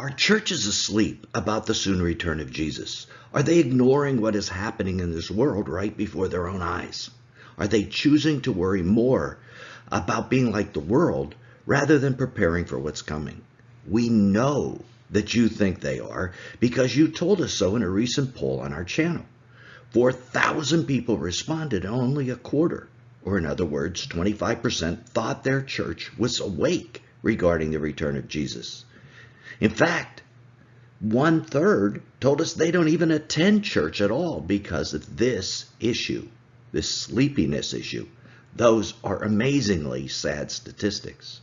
Are churches asleep about the soon return of Jesus? Are they ignoring what is happening in this world right before their own eyes? Are they choosing to worry more about being like the world rather than preparing for what's coming? We know that you think they are because you told us so in a recent poll on our channel. 4,000 people responded and only a quarter, or in other words, 25%, thought their church was awake regarding the return of Jesus. In fact, 1/3 told us they don't even attend church at all because of this issue, this sleepiness issue. Those are amazingly sad statistics.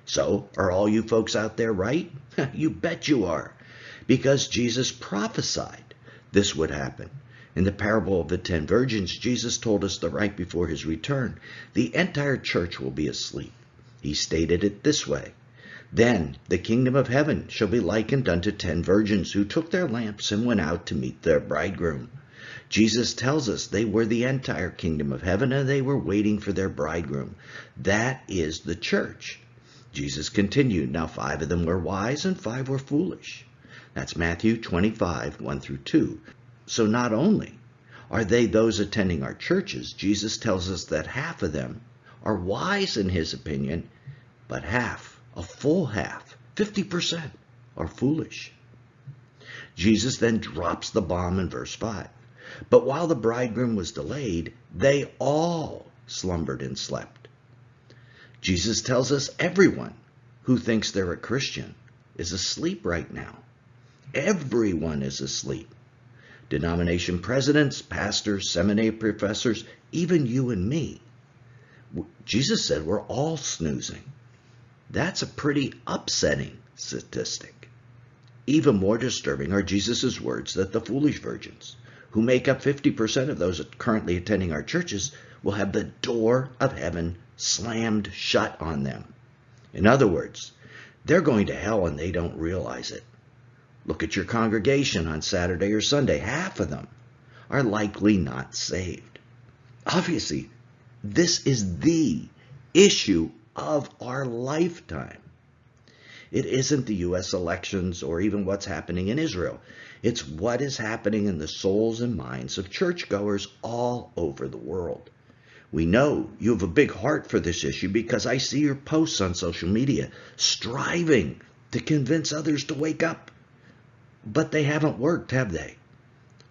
So, are all you folks out there right? You bet you are, because Jesus prophesied this would happen. In the parable of the 10 virgins, Jesus told us that right before his return, the entire church will be asleep. He stated it this way: "Then the kingdom of heaven shall be likened unto 10 virgins who took their lamps and went out to meet their bridegroom." Jesus tells us they were the entire kingdom of heaven and they were waiting for their bridegroom. That is the church. Jesus continued, "Now 5 of them were wise and 5 were foolish." That's Matthew 25, 1-2. So not only are they those attending our churches, Jesus tells us that half of them are wise in his opinion, but half, a full half, 50%, are foolish. Jesus then drops the bomb in verse 5. "But while the bridegroom was delayed, they all slumbered and slept." Jesus tells us everyone who thinks they're a Christian is asleep right now. Everyone is asleep. Denomination presidents, pastors, seminary professors, even you and me. Jesus said we're all snoozing. That's a pretty upsetting statistic. Even more disturbing are Jesus' words that the foolish virgins, who make up 50% of those currently attending our churches, will have the door of heaven slammed shut on them. In other words, they're going to hell and they don't realize it. Look at your congregation on Saturday or Sunday. Half of them are likely not saved. Obviously, this is the issue of our lifetime. It isn't the U.S. elections or even what's happening in Israel. It's what is happening in the souls and minds of churchgoers all over the world. We know you have a big heart for this issue because I see your posts on social media striving to convince others to wake up. But they haven't worked, have they?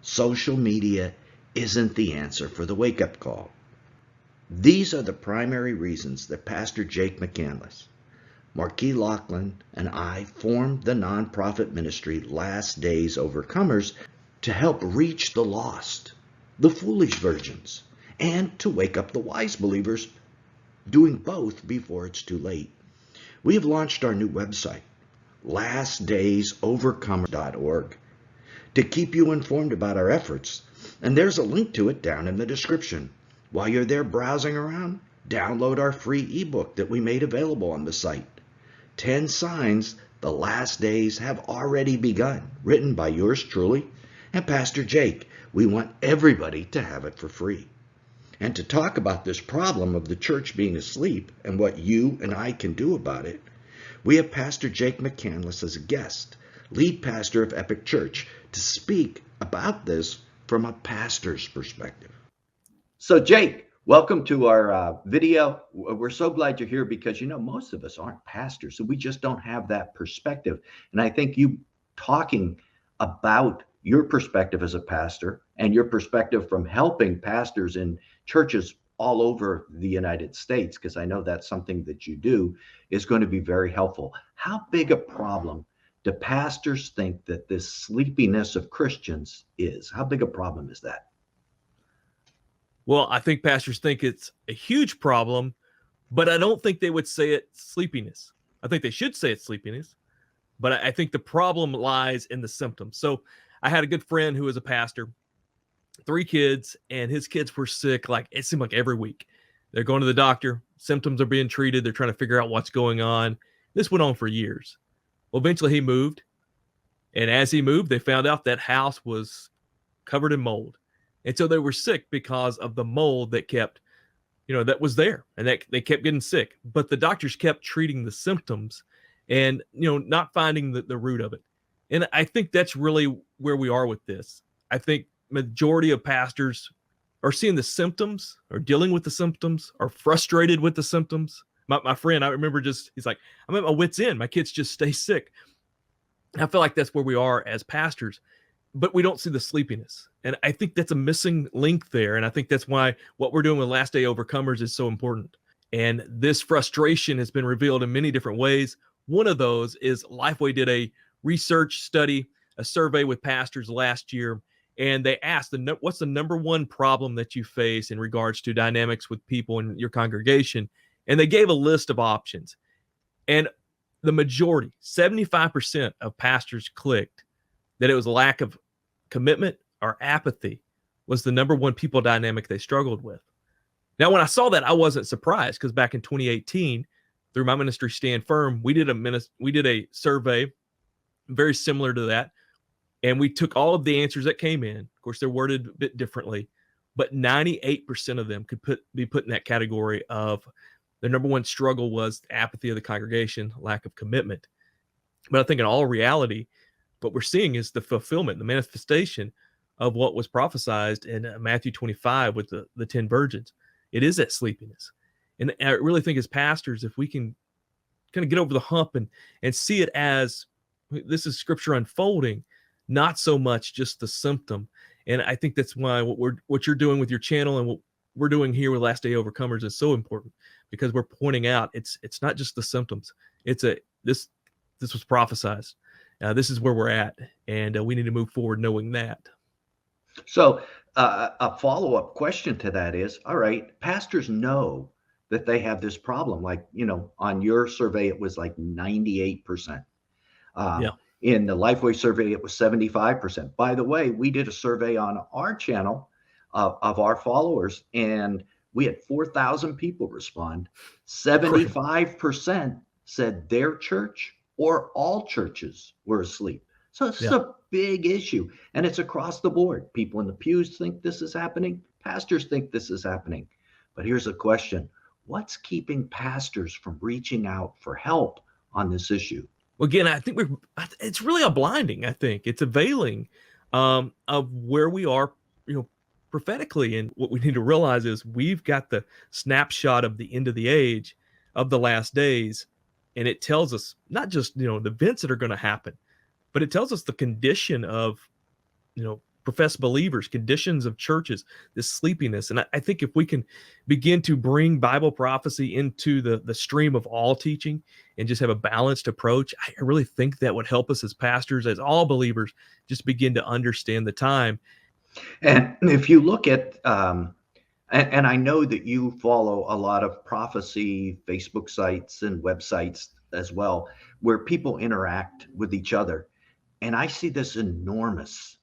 Social media isn't the answer for the wake-up call. These are the primary reasons that Pastor Jake McCandless, Marquis Lachlan, and I formed the nonprofit ministry Last Days Overcomers to help reach the lost, the foolish virgins, and to wake up the wise believers, doing both before it's too late. We have launched our new website, lastdaysovercomers.org, to keep you informed about our efforts, and there's a link to it down in the description. While you're there browsing around, download our free ebook that we made available on the site, 10 Signs the Last Days Have Already Begun, written by yours truly and Pastor Jake. We want everybody to have it for free. And to talk about this problem of the church being asleep and what you and I can do about it, we have Pastor Jake McCandless as a guest, lead pastor of Epic Church, to speak about this from a pastor's perspective. So Jake, welcome to our video. We're so glad you're here because, most of us aren't pastors, so we just don't have that perspective. And I think you talking about your perspective as a pastor and your perspective from helping pastors in churches all over the United States, because I know that's something that you do, is going to be very helpful. How big a problem do pastors think that this sleepiness of Christians is? How big a problem is that? Well, I think pastors think it's a huge problem, but I don't think they would say it's sleepiness. I think they should say it's sleepiness, but I think the problem lies in the symptoms. So I had a good friend who was a pastor, 3 kids, and his kids were sick. Like it seemed like every week. They're going to the doctor. Symptoms are being treated. They're trying to figure out what's going on. This went on for years. Well, eventually he moved. And as he moved, they found out that house was covered in mold. And so they were sick because of the mold that kept, that was there, and that they kept getting sick. But the doctors kept treating the symptoms and, not finding the root of it. And I think that's really where we are with this. I think majority of pastors are seeing the symptoms, or dealing with the symptoms, are frustrated with the symptoms. My friend, I remember, he's like, I'm at my wit's end. My kids just stay sick. And I feel like that's where we are as pastors, but we don't see the sleepiness. And I think that's a missing link there. And I think that's why what we're doing with Last Day Overcomers is so important. And this frustration has been revealed in many different ways. One of those is Lifeway did a research study, a survey with pastors last year, and they asked, what's the number one problem that you face in regards to dynamics with people in your congregation? And they gave a list of options. And the majority, 75% of pastors clicked that it was lack of commitment or apathy was the number one people dynamic they struggled with. Now, when I saw that, I wasn't surprised, because back in 2018, through my ministry, Stand Firm, we did a survey very similar to that. And we took all of the answers that came in. Of course, they're worded a bit differently, but 98% of them could be put in that category of the number one struggle was apathy of the congregation, lack of commitment. But I think in all reality, what we're seeing is the fulfillment, the manifestation of what was prophesied in Matthew 25 with the 10 virgins. It is that sleepiness. And I really think as pastors, if we can kind of get over the hump and see it as this is scripture unfolding, not so much just the symptom. And I think that's why what you're doing with your channel and what we're doing here with Last Day Overcomers is so important, because we're pointing out it's not just the symptoms. It's this was prophesied. This is where we're at, and we need to move forward knowing that. So a follow-up question to that is, all right, pastors know that they have this problem. Like, on your survey, it was like 98%. Yeah. In the Lifeway survey, it was 75%. By the way, we did a survey on our channel of our followers, and we had 4,000 people respond. 75% said their church or all churches were asleep. So it's a big issue, and it's across the board. People in the pews think this is happening. Pastors think this is happening. But here's a question. What's keeping pastors from reaching out for help on this issue? Well, again, I think it's really a blinding. I think it's a veiling of where we are, prophetically. And what we need to realize is we've got the snapshot of the end of the age, of the last days. And it tells us not just, the events that are going to happen, but it tells us the condition of, professed believers, conditions of churches, this sleepiness. And I think if we can begin to bring Bible prophecy into the stream of all teaching and just have a balanced approach, I really think that would help us as pastors, as all believers, just begin to understand the time. And if you look at, and I know that you follow a lot of prophecy Facebook sites and websites as well, where people interact with each other. And I see this enormous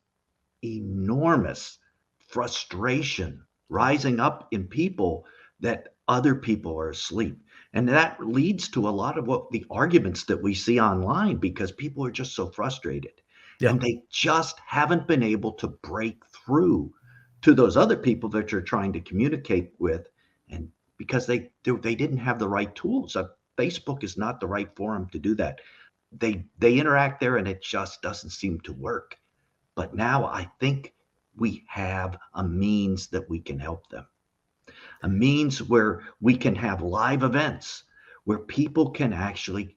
frustration rising up in people that other people are asleep. And that leads to a lot of what the arguments that we see online, because people are just so frustrated. Yeah. And they just haven't been able to break through to those other people that you're trying to communicate with. And because they didn't have the right tools. Facebook is not the right forum to do that. They interact there, and it just doesn't seem to work. But now I think we have a means that we can help them. A means where we can have live events where people can actually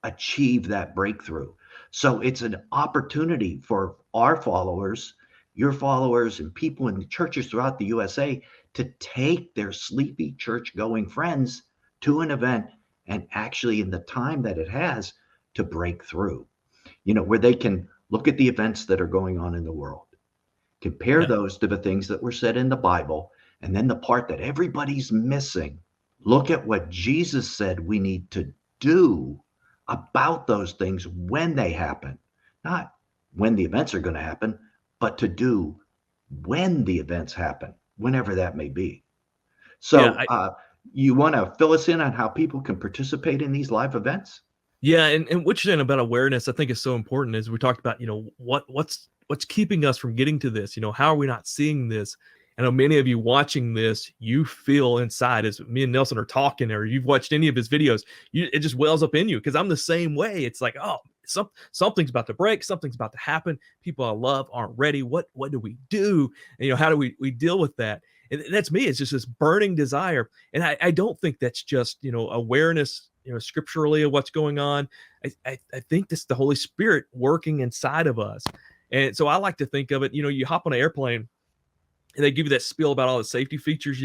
achieve that breakthrough. So it's an opportunity for our followers, your followers, and people in the churches throughout the USA to take their sleepy church-going friends to an event, and actually, in the time that it has, to break through, where they can look at the events that are going on in the world, compare those to the things that were said in the Bible, and then the part that everybody's missing, look at what Jesus said we need to do about those things when they happen, not when the events are going to happen, but to do when the events happen, whenever that may be. So you want to fill us in on how people can participate in these live events? Yeah, and what you're saying about awareness, I think, is so important. As we talked about, what's keeping us from getting to this? How are we not seeing this? I know many of you watching this, you feel inside, as me and Nelson are talking, or you've watched any of his videos, it just wells up in you, because I'm the same way. It's like, oh, something's about to break, something's about to happen. People I love aren't ready. What do we do? And how do we deal with that? And that's me. It's just this burning desire. And I don't think that's just awareness, scripturally of what's going on. I think that's the Holy Spirit working inside of us. And so I like to think of it, you hop on an airplane and they give you that spiel about all the safety features.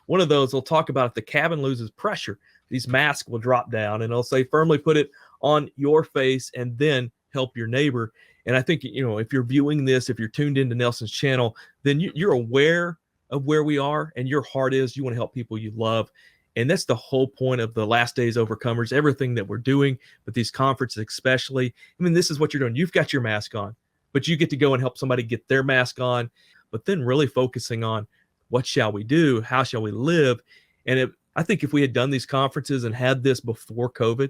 One of those, they'll talk about if the cabin loses pressure, these masks will drop down, and they'll say firmly put it on your face and then help your neighbor. And I think, if you're viewing this, if you're tuned into Nelson's channel, then you're aware of where we are, and your heart is you want to help people you love. And that's the whole point of the Last Days Overcomers, everything that we're doing, but these conferences especially. I mean, this is what you're doing. You've got your mask on, but you get to go and help somebody get their mask on, but then really focusing on what shall we do? How shall we live? And I think if we had done these conferences and had this before COVID,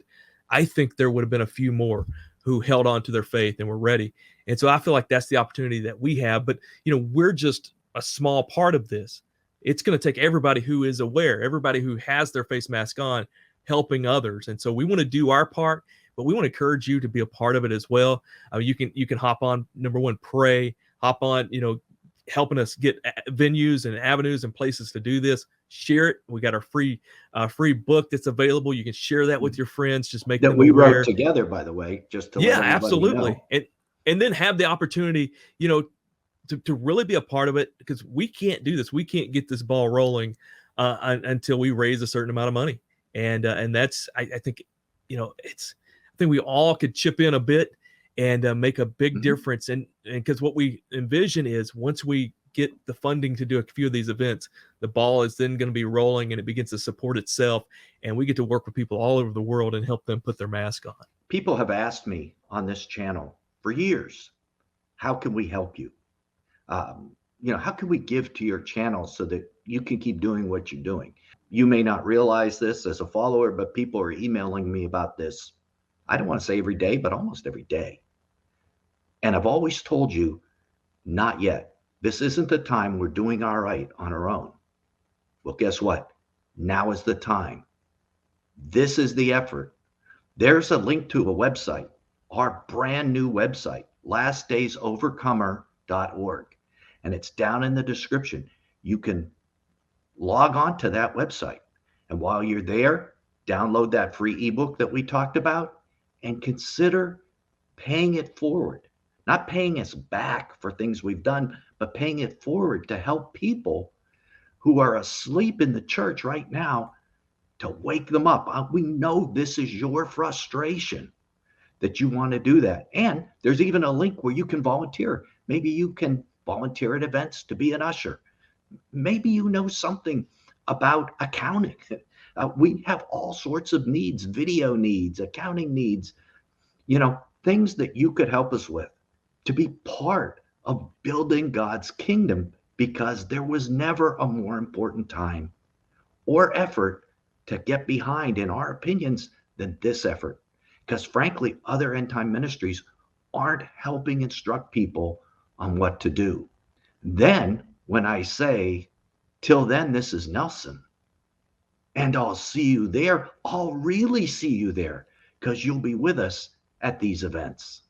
I think there would have been a few more who held on to their faith and were ready. And so I feel like that's the opportunity that we have. But, we're just a small part of this. It's going to take everybody who is aware, everybody who has their face mask on, helping others. And so we want to do our part, but we want to encourage you to be a part of it as well. You can hop on, number one, pray, hop on, helping us get venues and avenues and places to do this. Share it. We got our free book that's available. You can share that with your friends. Just make them we aware. wrote together, by the way, just to let everybody absolutely know. And then have the opportunity, to really be a part of it, because we can't do this. We can't get this ball rolling until we raise a certain amount of money. And that's, I think, I think we all could chip in a bit and make a big difference. And because what we envision is once we get the funding to do a few of these events, the ball is then going to be rolling and it begins to support itself. And we get to work with people all over the world and help them put their mask on. People have asked me on this channel for years, how can we help you? How can we give to your channel so that you can keep doing what you're doing? You may not realize this as a follower, but people are emailing me about this. I don't want to say every day, but almost every day. And I've always told you, not yet. This isn't the time we're doing all right on our own. Well, guess what? Now is the time. This is the effort. There's a link to a website, our brand new website, lastdaysovercomer.org. And it's down in the description. You can log on to that website. And while you're there, download that free ebook that we talked about and consider paying it forward. Not paying us back for things we've done, but paying it forward to help people who are asleep in the church right now, to wake them up. We know this is your frustration that you want to do that. And there's even a link where you can volunteer. Maybe you can volunteer at events to be an usher. Maybe you know something about accounting. We have all sorts of needs, video needs, accounting needs, things that you could help us with to be part of building God's kingdom, because there was never a more important time or effort to get behind, in our opinions, than this effort. Because frankly, other end time ministries aren't helping instruct people on what to do. Then when I say, till then, this is Nelson, and I'll see you there, I'll really see you there, because you'll be with us at these events.